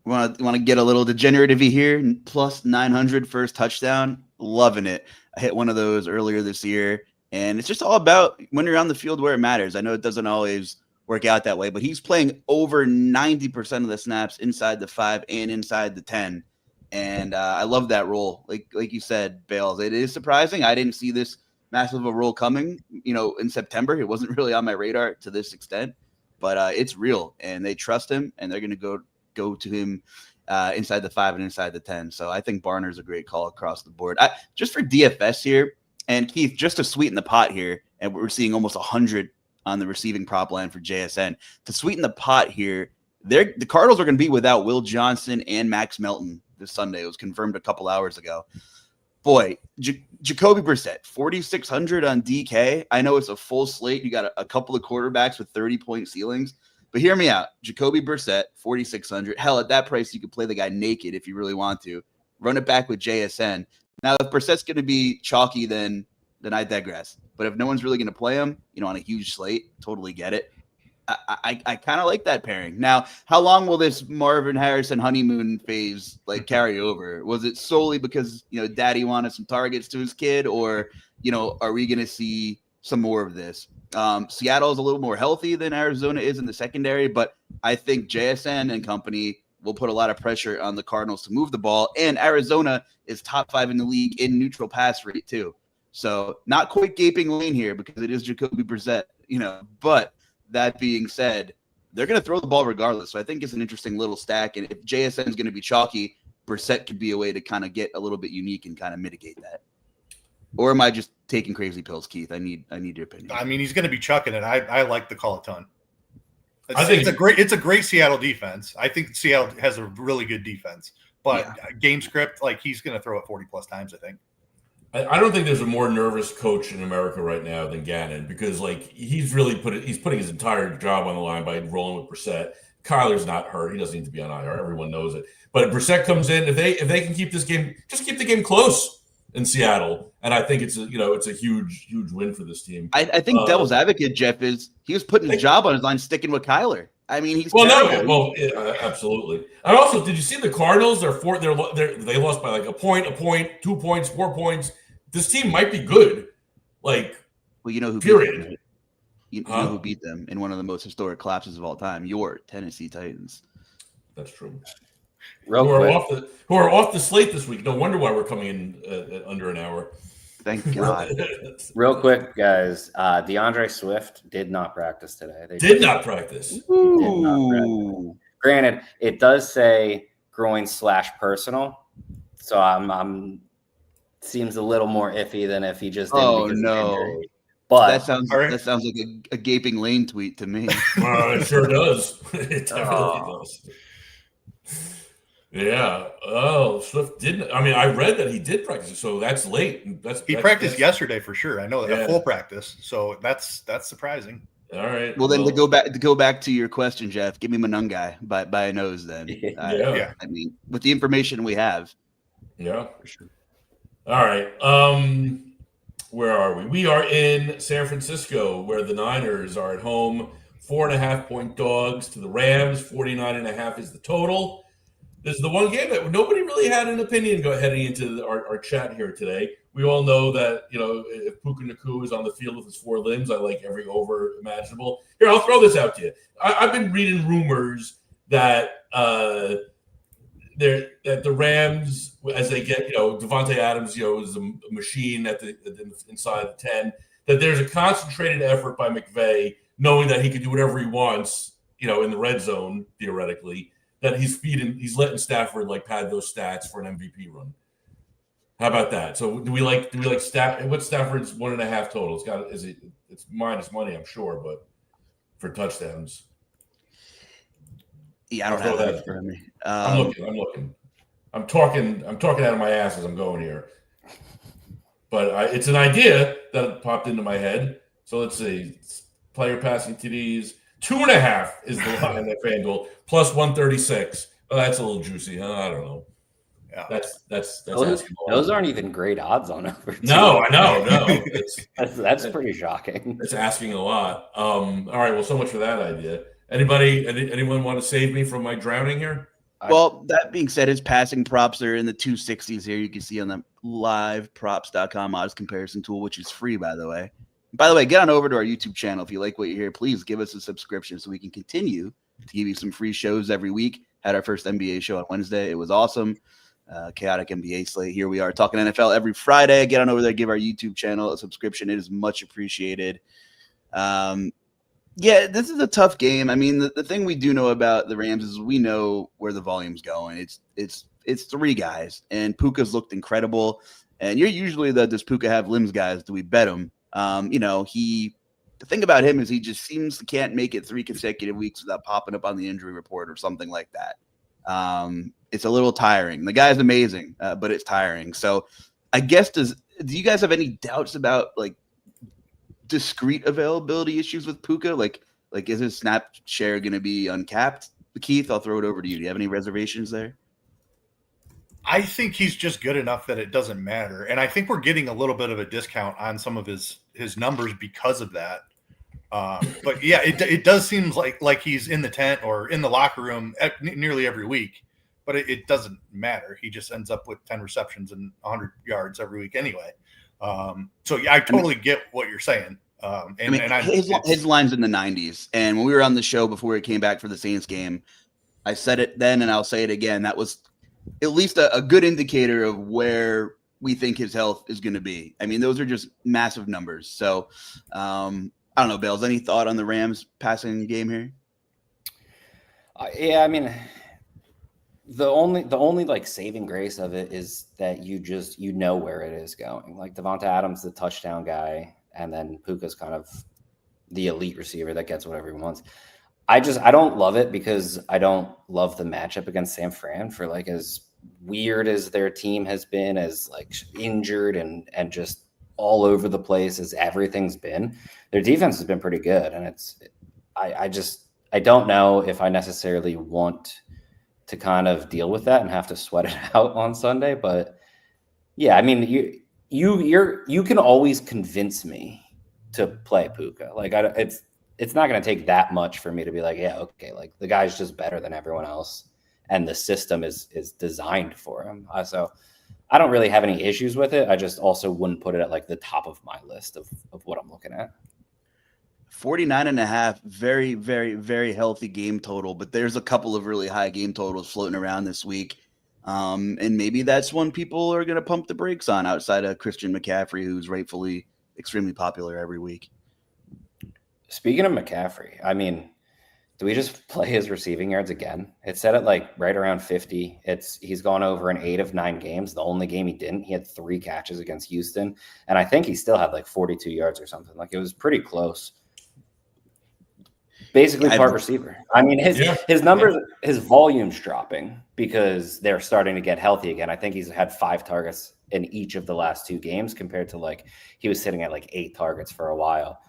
want to get a little degenerative here, plus 900 first touchdown. Loving it. I hit one of those earlier this year, and it's just all about when you're on the field where it matters. I know it doesn't always work out that way, but he's playing over 90% of the snaps inside the 5 and inside the 10. And I love that role. Like you said, Bales, it is surprising. I didn't see this massive of a role coming, in September. It wasn't really on my radar to this extent, but it's real, and they trust him, and they're going to go to him inside the 5 and inside the 10. So I think Barner's a great call across the board. Just for DFS here, and Keith, just to sweeten the pot here, and we're seeing almost 100 on the receiving prop line for JSN. To sweeten the pot here, the Cardinals are going to be without Will Johnson and Max Melton this Sunday. It was confirmed a couple hours ago. Boy, Jacoby Brissett, 4,600 on DK. I know it's a full slate. You got a couple of quarterbacks with 30-point ceilings. But hear me out. Jacoby Brissett, 4,600. Hell, at that price, you could play the guy naked if you really want to. Run it back with JSN. Now, if Brissett's going to be chalky, then I digress. But if no one's really going to play him, on a huge slate, totally get it. I kind of like that pairing. Now, how long will this Marvin Harrison honeymoon phase carry over? Was it solely because Daddy wanted some targets to his kid, or are we going to see some more of this? Seattle is a little more healthy than Arizona is in the secondary, but I think JSN and company will put a lot of pressure on the Cardinals to move the ball, and Arizona is top 5 in the league in neutral pass rate too. So not quite gaping lane here because it is Jacoby Brissett, but that being said, they're going to throw the ball regardless. So I think it's an interesting little stack. And if JSN is going to be chalky, Brissett could be a way to kind of get a little bit unique and kind of mitigate that. Or am I just taking crazy pills, Keith? I need your opinion. I mean, he's going to be chucking it. I like the call a ton. It's a great Seattle defense. I think Seattle has a really good defense, but game script, he's going to throw it 40 plus times, I think. I don't think there's a more nervous coach in America right now than Gannon, because he's putting his entire job on the line by rolling with Brissett. Kyler's not hurt; he doesn't need to be on IR. Everyone knows it. But if Brissett comes in, if they can keep this game, just keep the game close in Seattle, and I think it's a huge win for this team. I think devil's advocate, Jeff, is he was putting his job on his line, sticking with Kyler. I mean, he's absolutely. And also, did you see the Cardinals? They lost by a point, 2 points, 4 points. This team might be good. Who period. Beat them? You know who beat them in one of the most historic collapses of all time? Your Tennessee Titans. That's true. Who are off the slate this week. No wonder why we're coming in under an hour. Thank God. Real quick, guys. DeAndre Swift did not practice today. Did not practice. Granted, it does say groin/personal, so I'm seems a little more iffy than if he just didn't. Oh no! But that sounds like a gaping lane tweet to me. It sure does. It definitely does. Yeah. Oh, Swift didn't. I mean, I read that he did practice, so that's late. He practiced yesterday for sure. I know that full practice, so that's surprising. All right. Well, then to go back to your question, Jeff, give me Manungai by a nose. Then, I mean, with the information we have, for sure. All right. Where are we? We are in San Francisco, where the Niners are at home. 4.5-point dogs to the Rams. 49.5 is the total. This is the one game that nobody really had an opinion heading into our chat here today. We all know that, if Puka Nacua is on the field with his 4 limbs, I like every over imaginable. Here, I'll throw this out to you. I've been reading rumors that the Rams, as they get, Devontae Adams, is a machine at the inside the 10, that there's a concentrated effort by McVay, knowing that he can do whatever he wants, in the red zone, theoretically, that he's letting Stafford pad those stats for an MVP run. How about that? So do we like what's Stafford's 1.5 total? It's minus money, I'm sure, but for touchdowns. Yeah, I don't have that for me. I'm looking. I'm talking out of my ass as I'm going here. But it's an idea that popped into my head. So let's see. Player passing TDs. 2.5 is the line at FanDuel, plus 136. Oh, that's a little juicy. I don't know. Yeah. That's those aren't even great odds on over. No, I know. No, that's pretty shocking. It's asking a lot. All right. Well, so much for that idea. Anyone want to save me from my drowning here? Well, that being said, his passing props are in the 260s here. You can see on the liveprops.com odds comparison tool, which is free, by the way. By the way, get on over to our YouTube channel. If you like what you hear, please give us a subscription so we can continue to give you some free shows every week. Had our first NBA show on Wednesday. It was awesome. Chaotic NBA slate. Here we are talking NFL every Friday. Get on over there, give our YouTube channel a subscription. It is much appreciated. Yeah, this is a tough game. I mean, the thing we do know about the Rams is we know where the volume's going. It's three guys, and Puka's looked incredible. And you're usually does Puka have limbs guys? Do we bet him? The thing about him is he just seems to can't make it 3 consecutive weeks without popping up on the injury report or something like that. It's a little tiring. The guy's amazing, but it's tiring. So I guess do you guys have any doubts about like discrete availability issues with Puka? Like is his snap share going to be uncapped? Keith, I'll throw it over to you. Do you have any reservations there? I think he's just good enough that it doesn't matter. And I think we're getting a little bit of a discount on some of his numbers because of that. But yeah, it does seem like he's in the tent or in the locker room nearly every week, but it doesn't matter. He just ends up with 10 receptions and 100 yards every week anyway. So yeah, I totally get what you're saying. His line's in the 90s. And when we were on the show before he came back for the Saints game, I said it then and I'll say it again. That was at least a good indicator of where we think his health is going to be. I mean, those are just massive numbers. So I don't know, Bales, any thought on the Rams passing game here? Yeah, I mean, the only like saving grace of it is that you know where it is going. Like Devonta Adams, the touchdown guy, and then Puka's kind of the elite receiver that gets whatever he wants. I don't love it because I don't love the matchup against San Fran for like as weird as their team has been, as like injured and just all over the place as everything's been. Their defense has been pretty good, and I don't know if I necessarily want to kind of deal with that and have to sweat it out on Sunday. But yeah, I mean, you can always convince me to play Puka. Like it's not going to take that much for me to be like, yeah, okay, like the guy's just better than everyone else, and the system is designed for him. So I don't really have any issues with it. I just also wouldn't put it at like the top of my list of what I'm looking at. 49.5, very, very, very healthy game total, but there's a couple of really high game totals floating around this week. And maybe that's one people are going to pump the brakes on outside of Christian McCaffrey, who's rightfully extremely popular every week. Speaking of McCaffrey, I mean, do we just play his receiving yards again? It's set at like right around 50. He's gone over in 8 of 9 games. The only game he didn't, he had 3 catches against Houston. And I think he still had like 42 yards or something. Like it was pretty close. Basically part receiver. I mean, his numbers, his volume's dropping because they're starting to get healthy again. I think he's had 5 targets in each of the last 2 games compared to like he was sitting at like 8 targets for a while.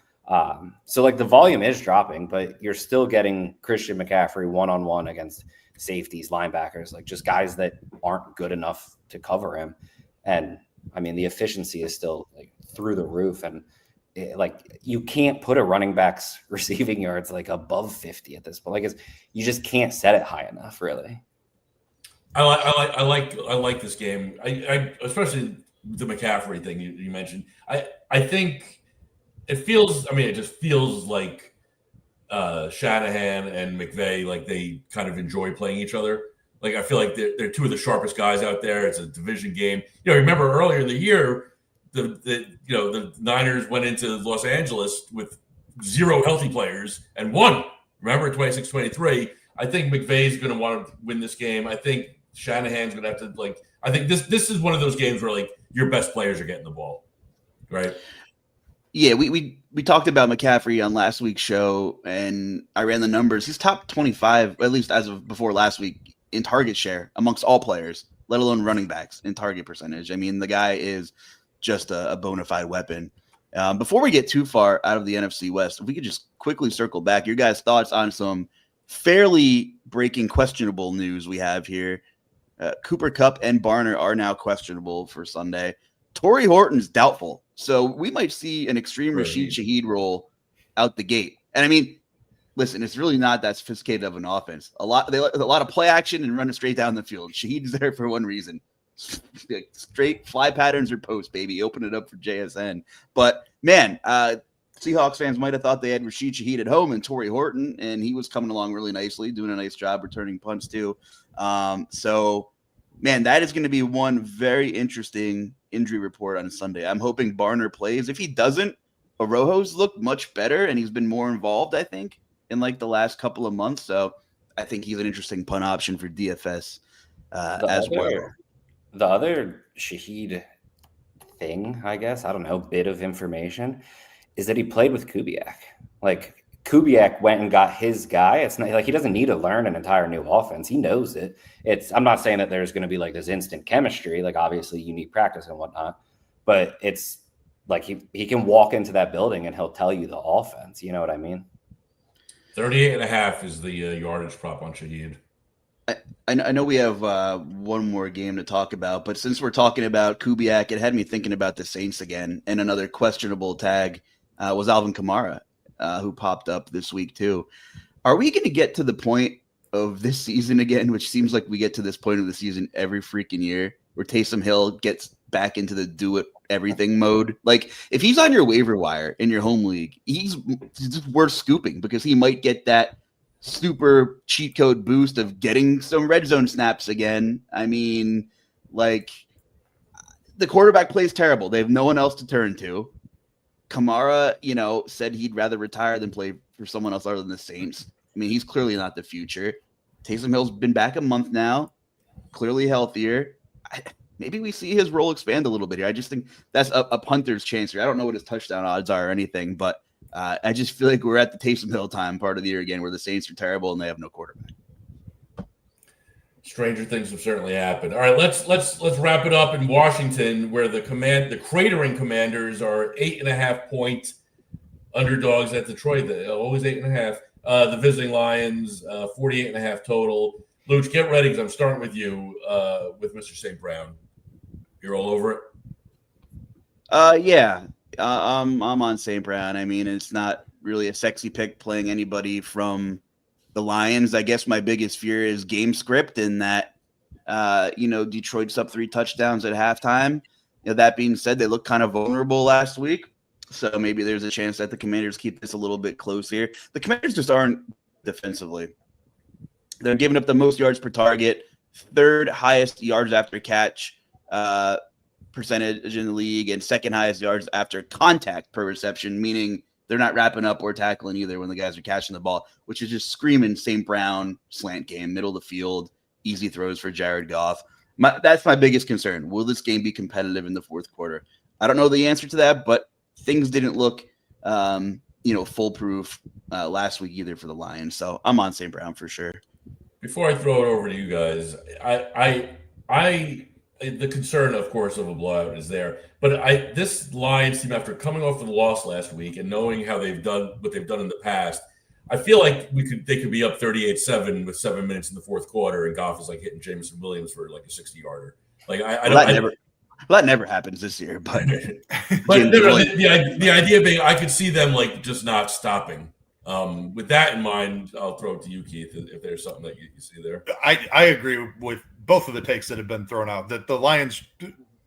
So like the volume is dropping, but you're still getting Christian McCaffrey one-on-one against safeties, linebackers, like just guys that aren't good enough to cover him. And I mean, the efficiency is still like through the roof. And like you can't put a running back's receiving yards like above 50 at this point. Like you just can't set it high enough, really. I like this game. I especially the McCaffrey thing you mentioned. I think it just feels like Shanahan and McVay, like they kind of enjoy playing each other. Like I feel like they're 2 of the sharpest guys out there. It's a division game. Remember earlier in the year, the Niners went into Los Angeles with 0 healthy players and won. Remember 26-23. I think McVay's going to want to win this game. I think Shanahan's going to have to I think this is one of those games where like your best players are getting the ball, right? Yeah, we talked about McCaffrey on last week's show, and I ran the numbers. He's top 25, at least as of before last week, in target share amongst all players, let alone running backs in target percentage. I mean, the guy is just a bona fide weapon. Before we get too far out of the NFC West, if we could just quickly circle back, your guys' thoughts on some fairly breaking questionable news we have here. Cooper Kupp and Barner are now questionable for Sunday. Torrey Horton's doubtful. So we might see an extreme Rashid Shaheed roll out the gate. And I mean, listen, it's really not that sophisticated of an offense. A lot of play action and running straight down the field. Shaheed's there for one reason. Straight fly patterns or post, baby. Open it up for JSN. But man, Seahawks fans might have thought they had Rashid Shaheed at home and Torrey Horton, and he was coming along really nicely, doing a nice job returning punts too. So Man, that is going to be one very interesting injury report on Sunday. I'm hoping Barner plays. If he doesn't, Araujo's looked much better, and he's been more involved, I think, in like the last couple of months. So I think he's an interesting punt option for DFS well. The other Shaheed thing, I guess, I don't know, bit of information is that he played with Kubiak. Like Kubiak went and got his guy. It's not like he doesn't need to learn an entire new offense. He knows it. I'm not saying that there's going to be like this instant chemistry. Like obviously you need practice and whatnot, but it's like he can walk into that building and he'll tell you the offense. You know what I mean? 38.5 is the yardage prop on Shaheed. I know we have one more game to talk about, but since we're talking about Kubiak, it had me thinking about the Saints again. And another questionable tag was Alvin Kamara, who popped up this week too. Are we going to get to the point of this season again, which seems like we get to this point of the season every freaking year, where Taysom Hill gets back into the do-it-everything mode? Like, if he's on your waiver wire in your home league, he's just worth scooping because he might get that super cheat code boost of getting some red zone snaps again. I mean, like, the quarterback plays terrible. They have no one else to turn to. Kamara, said he'd rather retire than play for someone else other than the Saints. I mean, he's clearly not the future. Taysom Hill's been back a month now, clearly healthier. Maybe we see his role expand a little bit here. I just think that's a punter's chance here. I don't know what his touchdown odds are or anything, but I just feel like we're at the Taysom Hill time part of the year again, where the Saints are terrible and they have no quarterback. Stranger things have certainly happened. All right, let's wrap it up in Washington, where the cratering Commanders are 8.5-point underdogs at Detroit. They're always 8.5. The visiting Lions 48.5 total. Luch, get ready because I'm starting with you with Mr. St. Brown. You're all over it. Yeah. I'm on St. Brown. I mean, it's not really a sexy pick playing anybody from the Lions. I guess my biggest fear is game script and that, Detroit's up 3 touchdowns at halftime. That being said, they look kind of vulnerable last week. So maybe there's a chance that the Commanders keep this a little bit close here. The Commanders just aren't defensively. They're giving up the most yards per target, 3rd highest yards after catch percentage in the league, and 2nd highest yards after contact per reception, meaning they're not wrapping up or tackling either when the guys are catching the ball, which is just screaming St. Brown slant game, middle of the field, easy throws for Jared Goff. That's my biggest concern. Will this game be competitive in the 4th quarter? I don't know the answer to that, but things didn't look, foolproof last week either for the Lions. So I'm on St. Brown for sure. Before I throw it over to you guys, the concern, of course, of a blowout is there. But this Lions team, after coming off of the loss last week and knowing how they've done what they've done in the past, I feel like they could be up 38-7 with 7 minutes in the 4th quarter, and Goff is like hitting Jameson Williams for like a 60-yarder. Like that never happens this year. But the idea being, I could see them like just not stopping. With that in mind, I'll throw it to you, Keith, if there's something that you see there. I agree with both of the takes that have been thrown out. That the Lions,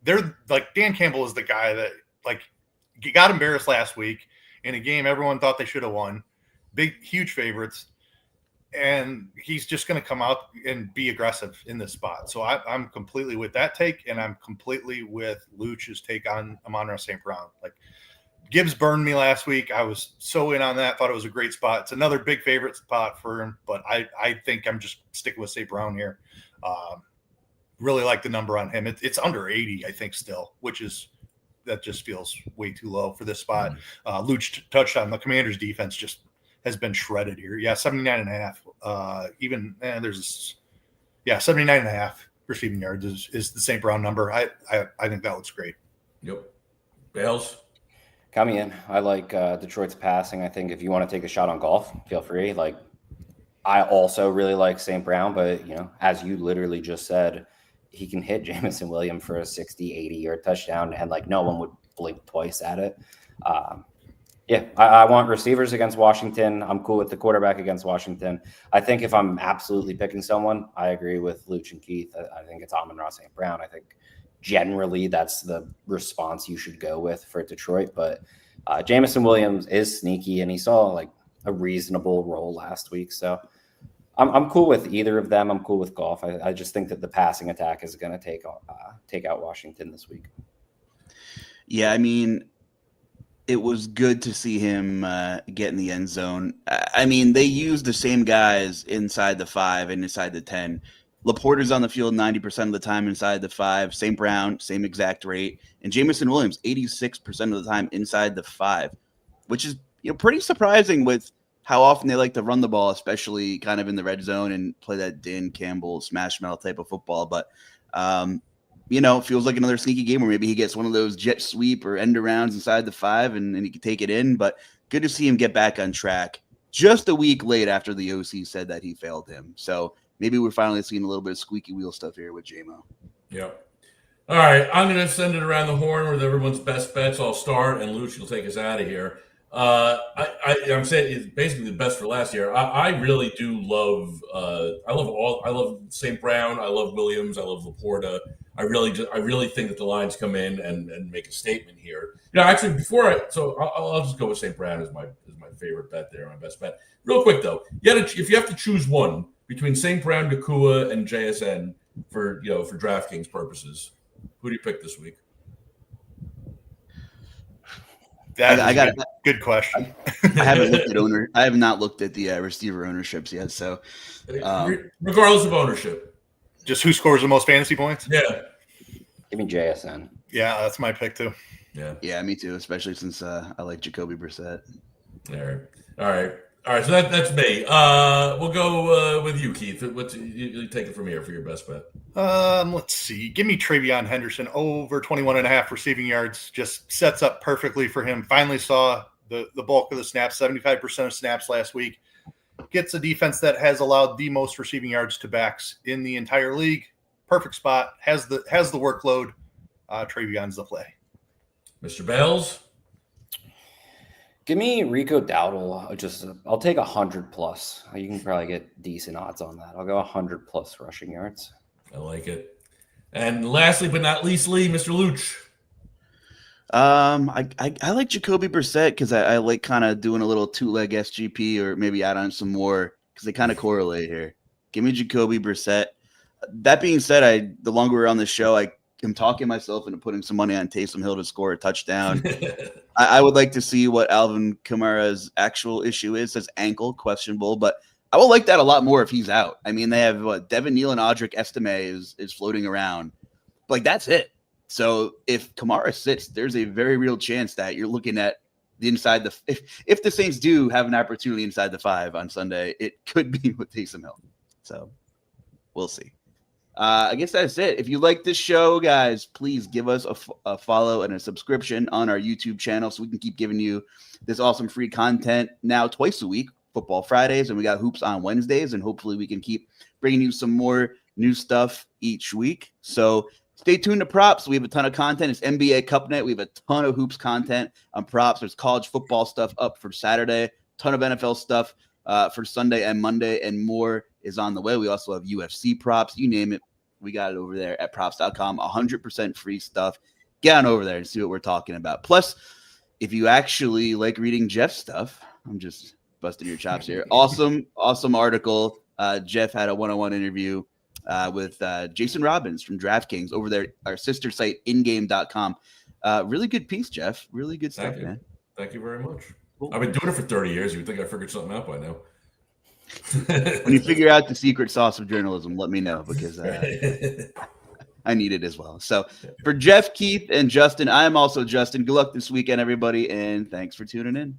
they're like, Dan Campbell is the guy that like got embarrassed last week in a game everyone thought they should have won. Huge favorites. And he's just going to come out and be aggressive in this spot. So I'm completely with that take, and I'm completely with Luch's take on Amon-Ra St. Brown. Like, Gibbs burned me last week. I was so in on that. Thought it was a great spot. It's another big favorite spot for him, but I think I'm just sticking with St. Brown here. Really like the number on him. It's under 80, I think, still, that just feels way too low for this spot. Luch touched on the Commanders' defense just has been shredded here. Yeah, 79.5. 79.5 receiving yards is the St. Brown number. I think that looks great. Yep. Bales? Count me in. I like Detroit's passing. I think if you want to take a shot on Goff, feel free. Like, I also really like St. Brown, but, as you literally just said, he can hit Jameson Williams for a 60, 80-yard touchdown, and, like, no one would blink twice at it. I want receivers against Washington. I'm cool with the quarterback against Washington. I think if I'm absolutely picking someone, I agree with Luch and Keith. I think it's Amon-Ra St. Brown. I think generally that's the response you should go with for Detroit. But Jameson Williams is sneaky, and he saw like a reasonable role last week. So I'm cool with either of them. I'm cool with Goff. I just think that the passing attack is going to take out Washington this week. Yeah, I mean, it was good to see him get in the end zone. I mean, they used the same guys inside the 5 and inside the 10. Laporta's on the field 90% of the time inside the 5. St. Brown, same exact rate. And Jamison Williams, 86% of the time inside the 5, which is pretty surprising with how often they like to run the ball, especially kind of in the red zone and play that Dan Campbell smash mouth type of football. But, it feels like another sneaky game where maybe he gets one of those jet sweep or end arounds inside the 5 and he can take it in. But good to see him get back on track just a week late after the OC said that he failed him. So maybe we're finally seeing a little bit of squeaky wheel stuff here with JMO. Yeah. All right. I'm going to send it around the horn with everyone's best bets. I'll start, and Luch will take us out of here. I'm saying it's basically the best for last year. I really do love. I love St. Brown. I love Williams. I love Laporta. I really think that the Lions come in and make a statement here. Actually, I'll just go with St. Brown as my favorite bet there, my best bet. Real quick though, if you have to choose one between St. Brown, Nakua, and JSN for DraftKings purposes, who do you pick this week? I got a good question. I have not looked at the receiver ownerships yet. So, regardless of ownership, just who scores the most fantasy points? Yeah, give me JSN. Yeah, that's my pick too. Yeah, me too. Especially since I like Jacoby Brissett. All right. So that's me. We'll go with you, Keith. You take it from here for your best bet. Let's see. Give me Travion Henderson over 21.5 receiving yards. Just sets up perfectly for him. Finally saw the bulk of the snaps, 75% of snaps last week. Gets a defense that has allowed the most receiving yards to backs in the entire league. Perfect spot. Has the workload. Travion's the play. Mr. Bales? Give me Rico Dowdle. I'll take 100+. You can probably get decent odds on that. I'll go 100+ rushing yards. I like it. And lastly, but not leastly, Mr. Luch. I like Jacoby Brissett because I like kind of doing a little 2-leg SGP or maybe add on some more because they kind of correlate here. Give me Jacoby Brissett. That being said, the longer we're on the show, I'm talking myself into putting some money on Taysom Hill to score a touchdown. I would like to see what Alvin Kamara's actual issue is. His ankle, questionable, but I will like that a lot more if he's out. I mean, they have Devin Neal and Audric Estime is floating around. Like, that's it. So if Kamara sits, there's a very real chance that you're looking at the inside the if the Saints do have an opportunity inside the 5 on Sunday, it could be with Taysom Hill. So we'll see. I guess that's it. If you like this show, guys, please give us a follow and a subscription on our YouTube channel so we can keep giving you this awesome free content now twice a week, Football Fridays, and we got Hoops on Wednesdays, and hopefully we can keep bringing you some more new stuff each week. So stay tuned to Props. We have a ton of content. It's NBA Cup Night. We have a ton of Hoops content on Props. There's college football stuff up for Saturday, ton of NFL stuff for Sunday and Monday, and more is on the way. We also have UFC props, you name it. We got it over there at props.com, 100% free stuff. Get on over there and see what we're talking about. Plus, if you actually like reading Jeff's stuff, I'm just busting your chops here. Awesome article. Jeff had a one-on-one interview with Jason Robbins from DraftKings over there, our sister site, ingame.com. Really good piece, Jeff. Really good stuff, man. Thank you very much. Cool. I've been doing it for 30 years. You would think I figured something out by now. When you figure out the secret sauce of journalism, let me know because I need it as well. So for Jeff, Keith, and Justin, I am also Justin. Good luck this weekend, everybody, and thanks for tuning in.